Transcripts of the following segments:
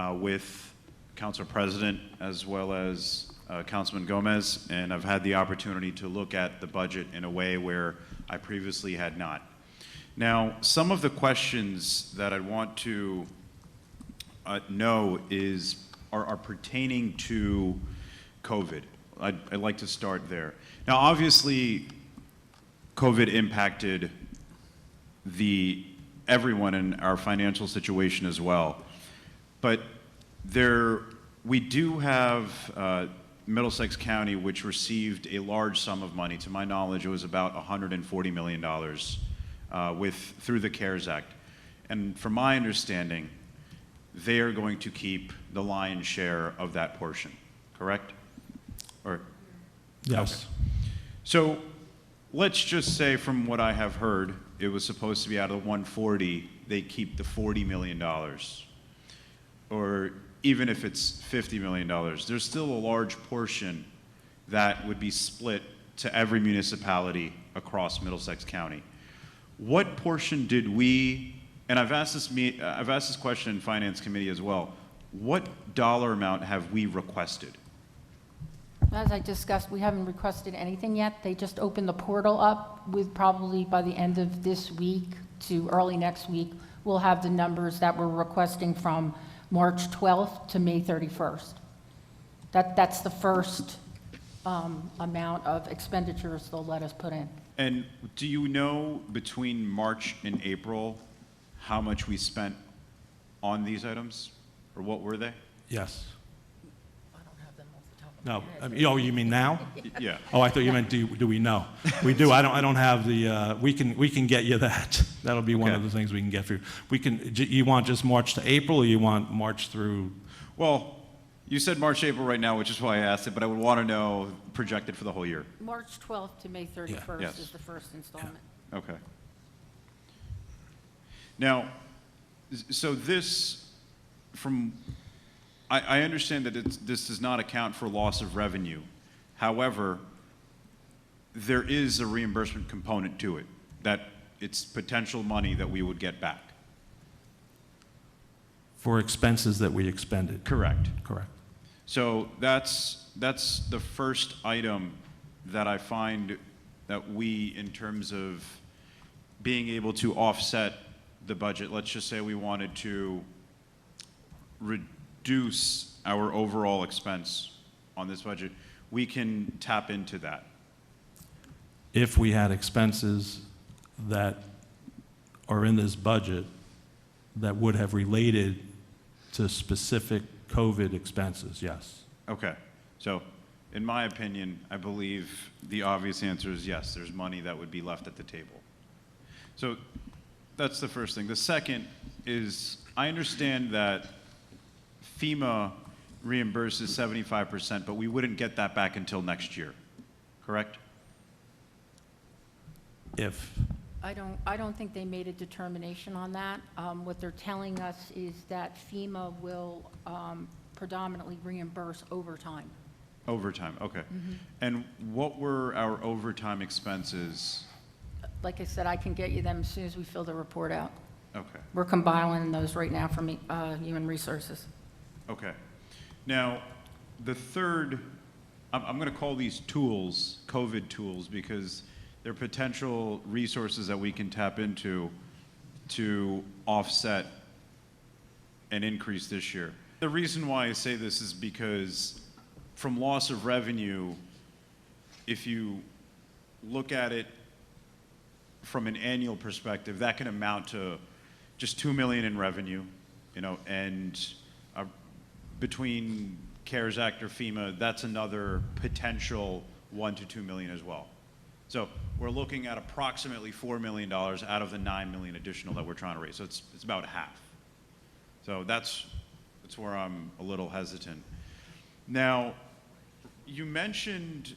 with Council President as well as Councilman Gomez, and I've had the opportunity to look at the budget in a way where I previously had not. Now, some of the questions that I want to know are pertaining to COVID. I'd like to start there. Now, obviously, COVID impacted everyone in our financial situation as well. But we do have Middlesex County, which received a large sum of money. To my knowledge, it was about $140 million through the CARES Act. And from my understanding, they are going to keep the lion's share of that portion, correct? Or yes. Okay. So let's just say, from what I have heard, it was supposed to be out of the 140, they keep the $40 million. Or even if it's $50 million, there's still a large portion that would be split to every municipality across Middlesex County. What portion did we, and I've asked this question in Finance Committee as well, what dollar amount have we requested? As I discussed, we haven't requested anything yet. They just opened the portal up. With probably by the end of this week to early next week, we'll have the numbers that we're requesting from March 12th to May 31st. That's the first amount of expenditures they'll let us put in. And do you know, between March and April, how much we spent on these items? Or what were they? Yes. I don't have them off the top of No. my head. Oh, you mean now? Yeah. Oh, I thought you meant do we know? We do. I don't have the. We can get you that. That'll be one of the things we can get for you. We can. You want just March to April, or you want March through? Well, you said March, April right now, which is why I asked it, but I would want to know projected for the whole year. March 12th to May 31st Yes. is the first installment. Okay. Now, so this, I understand that this does not account for loss of revenue. However, there is a reimbursement component to it, that it's potential money that we would get back. For expenses that we expended. Correct. Correct. So that's the first item that I find that we, in terms of being able to offset the budget, let's just say we wanted to reduce our overall expense on this budget, we can tap into that. If we had expenses that are in this budget that would have related to specific COVID expenses, yes. Okay. So, in my opinion, I believe the obvious answer is yes, there's money that would be left at the table. So, that's the first thing. The second is, I understand that FEMA reimburses 75%, but we wouldn't get that back until next year, correct? If. I don't think they made a determination on that. What they're telling us is that FEMA will predominantly reimburse overtime. Overtime, okay. Mm-hmm. And what were our overtime expenses? Like I said, I can get you them as soon as we fill the report out. Okay, We're compiling those right now from Human Resources. okay. Now, the third, I'm going to call these tools COVID tools because they're potential resources that we can tap into to offset an increase this year. The reason why I say this is because from loss of revenue, if you look at it from an annual perspective, that can amount to just $2 million in revenue, and between CARES Act or FEMA, that's another potential $1 to $2 million as well. So we're looking at approximately $4 million out of the $9 million additional that we're trying to raise. So it's about half. So that's where I'm a little hesitant. Now, you mentioned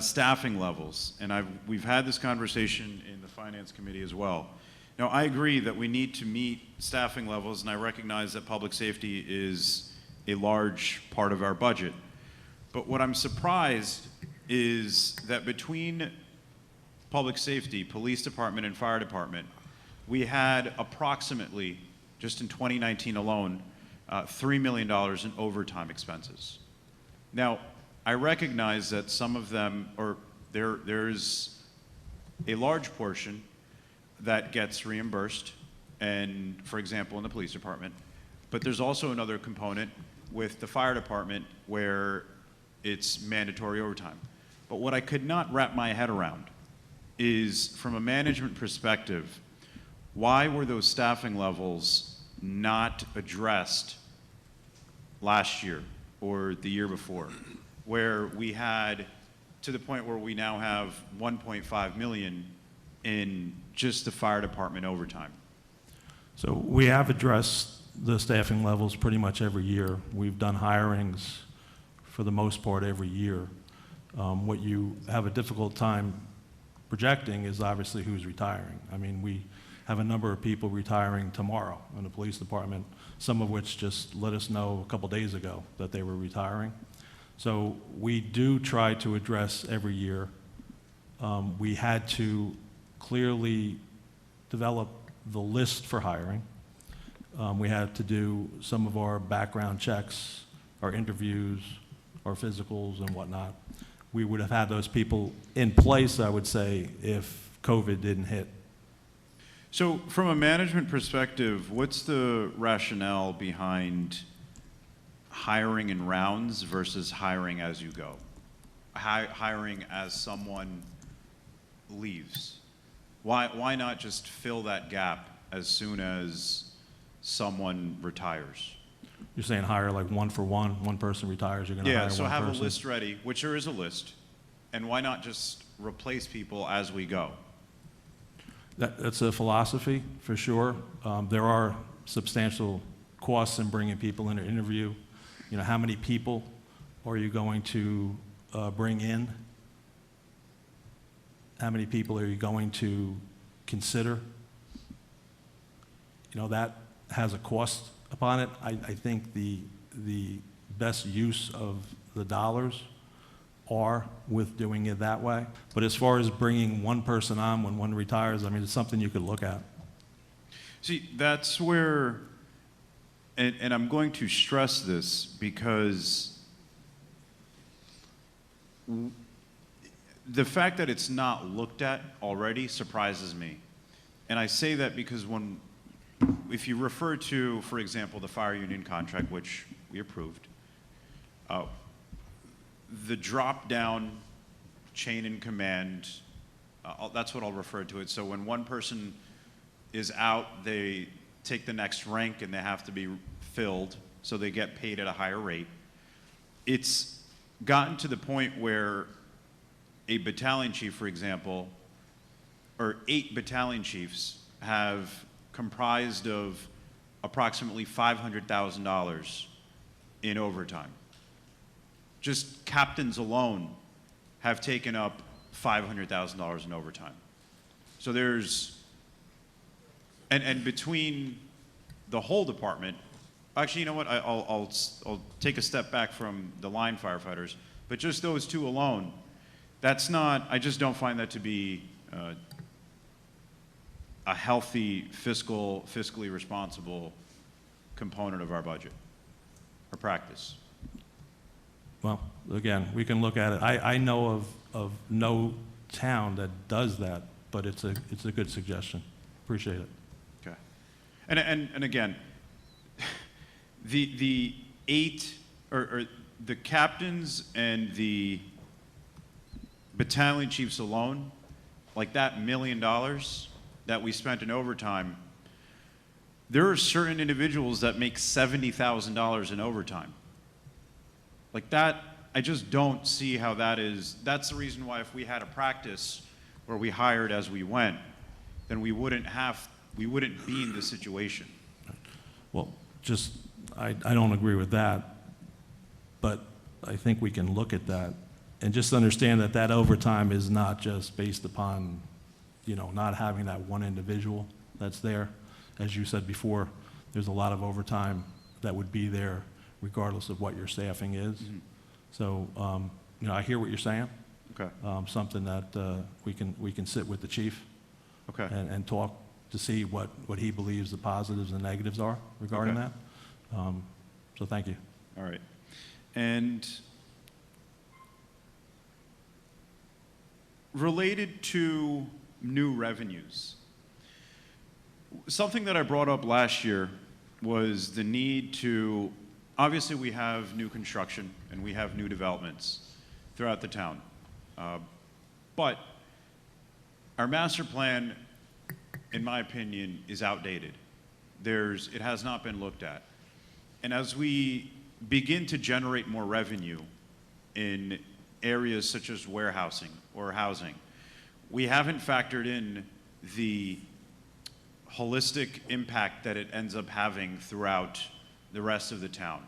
staffing levels, and we've had this conversation in the Finance Committee as well. Now, I agree that we need to meet staffing levels, and I recognize that public safety is a large part of our budget. But what I'm surprised is that between public safety, police department, and fire department, we had approximately, just in 2019 alone, $3 million in overtime expenses. Now, I recognize that some of them, or there's a large portion that gets reimbursed, and for example, in the police department, but there's also another component with the fire department where it's mandatory overtime. But what I could not wrap my head around is, from a management perspective, why were those staffing levels not addressed last year or the year before, where we had, to the point where we now have 1.5 million in just the fire department overtime? So we have addressed the staffing levels pretty much every year. We've done hirings for the most part every year. What you have a difficult time projecting is obviously who's retiring. I mean, we have a number of people retiring tomorrow in the police department, some of which just let us know a couple days ago that they were retiring. So we do try to address every year. We had to clearly develop the list for hiring. We had to do some of our background checks, our interviews, our physicals and whatnot. We would have had those people in place, I would say, if COVID didn't hit. So from a management perspective, what's the rationale behind hiring in rounds versus hiring as you go? Hiring as someone leaves? Why not just fill that gap as soon as someone retires? You're saying hire like one for one person retires, you're gonna hire one Yeah, person? so have a list ready, which there is a list, and why not just replace people as we go? That's a philosophy, for sure. There are substantial costs in bringing people in an interview. You know, how many people are you going to bring in? How many people are you going to consider? You know, that has a cost upon it. I think the best use of the dollars are with doing it that way. But as far as bringing one person on when one retires, I mean, it's something you could look at. See, that's where, and I'm going to stress this because the fact that it's not looked at already surprises me. And I say that because if you refer to, for example, the fire union contract, which we approved, the drop-down chain in command, that's what I'll refer to it. So when one person is out, they take the next rank and they have to be filled, so they get paid at a higher rate. It's gotten to the point where a battalion chief, for example, or 8 battalion chiefs have comprised of approximately $500,000 in overtime. Just captains alone have taken up $500,000 in overtime. So there's, and between the whole department, actually, you know what, I'll take a step back from the line firefighters, but just those 2 alone, that's not, I just don't find that to be a healthy, fiscally responsible component of our budget or practice. Well, again, we can look at it. I know of no town that does that, but it's a good suggestion. Appreciate it. Okay. And again, the 8 or the captains and the battalion chiefs alone, like that $1 million that we spent in overtime, there are certain individuals that make $70,000 in overtime. Like that, I just don't see how that is. That's the reason why if we had a practice where we hired as we went, then we wouldn't be in this situation. Well, I don't agree with that, but I think we can look at that and just understand that that overtime is not just based upon, you know, not having that one individual that's there. As you said before, there's a lot of overtime that would be there regardless of what your staffing is. Mm-hmm. So, you know, I hear what you're saying. Okay. Something that we can sit with the chief. Okay. And talk to see what he believes the positives and negatives are regarding Okay. that. So thank you. All right. And related to new revenues, something that I brought up last year was the need to, obviously we have new construction and we have new developments throughout the town. But our master plan, in my opinion, is outdated. It has not been looked at. And as we begin to generate more revenue in areas such as warehousing or housing, we haven't factored in the holistic impact that it ends up having throughout the rest of the town,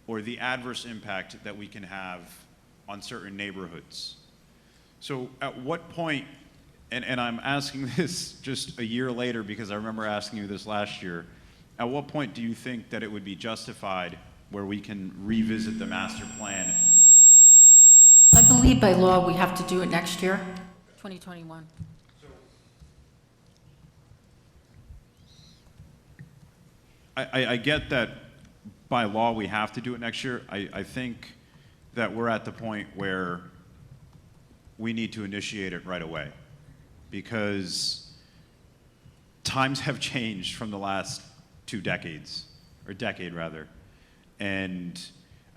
or the adverse impact that we can have on certain neighborhoods. So at what point, and I'm asking this just a year later because I remember asking you this last year, at what point do you think that it would be justified where we can revisit the master plan? I believe by law we have to do it next year, 2021. I get that by law we have to do it next year. I think that we're at the point where we need to initiate it right away because times have changed from the last 2 decades, or decade rather. And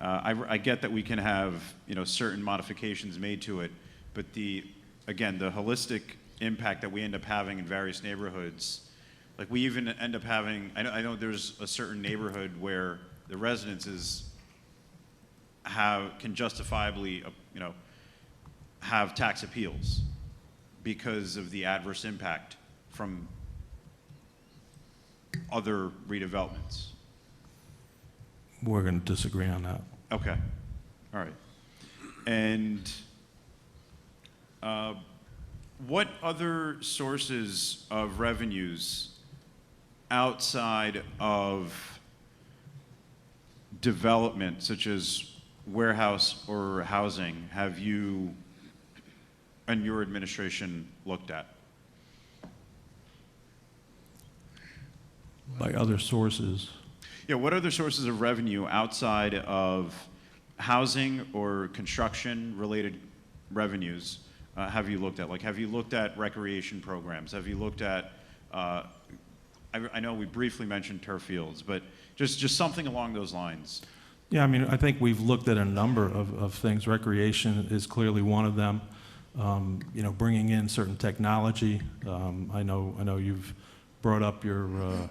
I get that we can have, certain modifications made to it, but again, the holistic impact that we end up having in various neighborhoods, like we even end up having, I know there's a certain neighborhood where the residences can justifiably, have tax appeals because of the adverse impact from other redevelopments. We're going to disagree on that. Okay, all right. And what other sources of revenues outside of development, such as warehouse or housing, have you and your administration looked at? By other sources, Yeah, what other sources of revenue outside of housing or construction-related revenues have you looked at? Like, have you looked at recreation programs? Have you looked at, I know we briefly mentioned turf fields, but just something along those lines. yeah, I mean, I think we've looked at a number of things. Recreation is clearly one of them. Bringing in certain technology. I know you've brought up your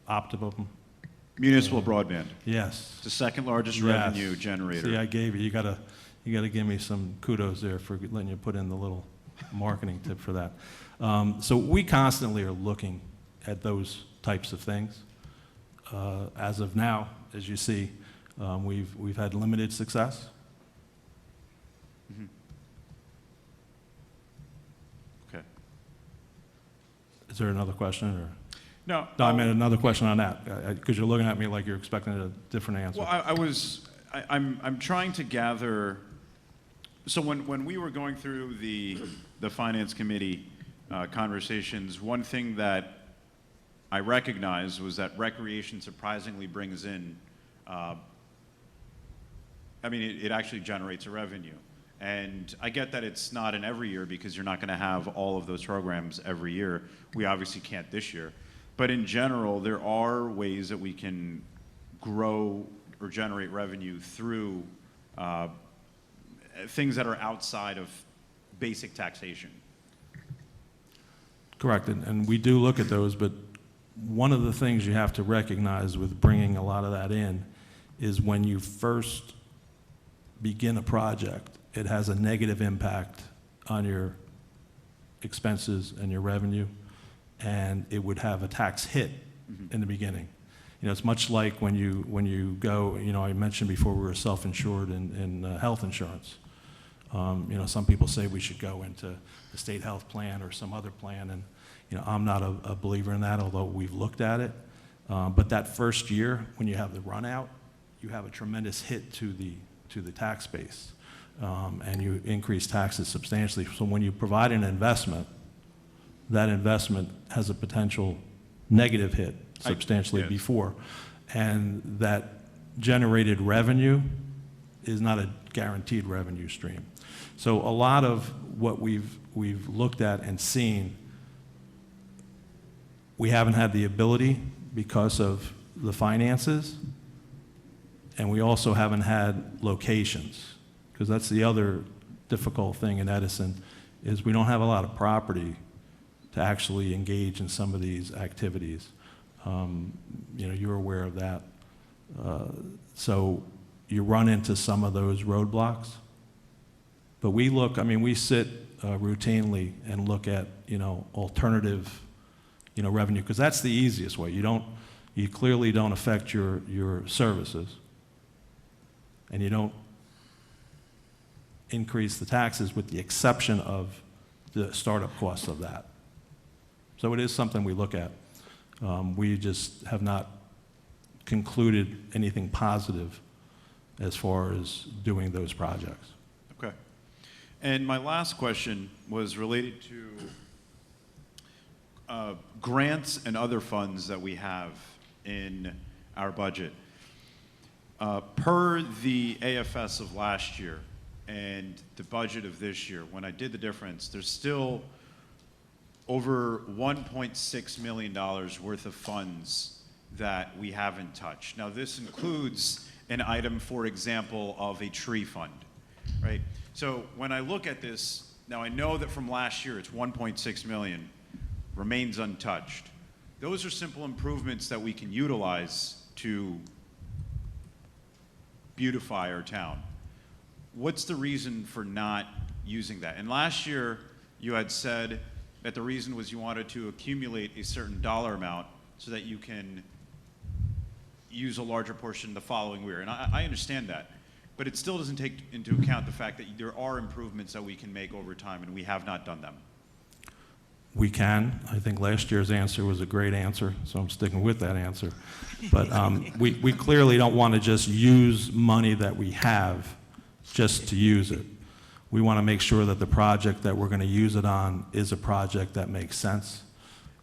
Optimum. Municipal broadband. Yes. It's the second largest Yes. revenue generator. See, I gave you. You gotta give me some kudos there for letting you put in the little marketing tip for that. So we constantly are looking at those types of things. As of now, as you see, we've had limited success. Mhm. Okay. Is there another question, or? No. No, I meant another question on that, because you're looking at me like you're expecting a different answer. Well, I'm trying to gather, so when we were going through the finance committee conversations, one thing that I recognized was that recreation surprisingly brings in, it actually generates a revenue. And I get that it's not in every year because you're not going to have all of those programs every year. We obviously can't this year. But in general, there are ways that we can grow or generate revenue through things that are outside of basic taxation. Correct, and we do look at those, but one of the things you have to recognize with bringing a lot of that in is when you first begin a project, it has a negative impact on your expenses and your revenue, and it would have a tax hit in the beginning. It's much like when you go, I mentioned before we were self-insured in health insurance. Some people say we should go into the state health plan or some other plan, and I'm not a believer in that, although we've looked at it. But that first year, when you have the run out, you have a tremendous hit to the tax base, and you increase taxes substantially. So when you provide an investment, that investment has a potential negative hit substantially yes. before. and that generated revenue is not a guaranteed revenue stream. So a lot of what we've looked at and seen, we haven't had the ability because of the finances, and we also haven't had locations, because that's the other difficult thing in Edison, is we don't have a lot of property to actually engage in some of these activities. You know, you're aware of that. So you run into some of those roadblocks. But we look, I mean, we sit routinely and look at, you know, alternative, you know, revenue, because that's the easiest way. You clearly don't affect your services, and you don't increase the taxes with the exception of the startup costs of that. So it is something we look at. We just have not concluded anything positive as far as doing those projects. Okay. And my last question was related to grants and other funds that we have in our budget. Per the AFS of last year and the budget of this year, when I did the difference, there's still over $1.6 million worth of funds that we haven't touched. Now, this includes an item, for example, of a tree fund, right? So when I look at this, now I know that from last year it's 1.6 million, remains untouched. Those are simple improvements that we can utilize to beautify our town. What's the reason for not using that? And last year you had said that the reason was you wanted to accumulate a certain dollar amount so that you can use a larger portion the following year. And I understand that, but it still doesn't take into account the fact that there are improvements that we can make over time, and we have not done them. We can. I think last year's answer was a great answer, so I'm sticking with that answer. But we clearly don't want to just use money that we have just to use it. We want to make sure that the project that we're going to use it on is a project that makes sense.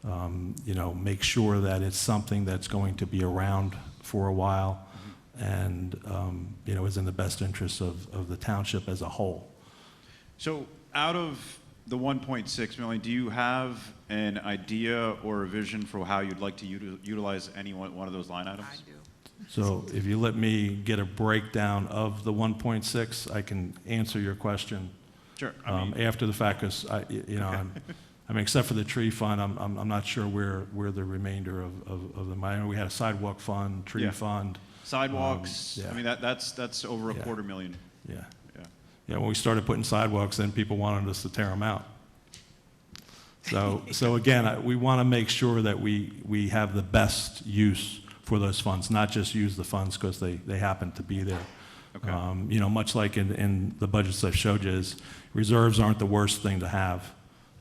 You know, make sure that it's something that's going to be around for a while and, you know, is in the best interest of the township as a whole. So out of the 1.6 million, do you have an idea or a vision for how you'd like to utilize any one of those line items? I do. So if you let me get a breakdown of the 1.6, I can answer your question. Sure. I mean, After the fact, because you know, I mean, except for the tree fund, I'm not sure where the remainder of them. I know we had a sidewalk fund, tree Yeah. fund. sidewalks, yeah. I mean, that's over a Yeah. $250,000. Yeah. Yeah. Yeah, when we started putting sidewalks in, people wanted us to tear them out. So again, we want to make sure that we have the best use for those funds, not just use the funds because they happen to be there. Okay. You know, much like in the budgets I've showed you, is reserves aren't the worst thing to have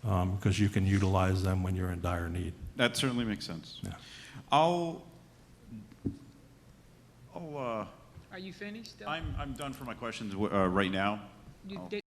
because you can utilize them when you're in dire need. That certainly makes sense. Yeah. I'll Are you finished? I'm done for my questions right now. You- I'll-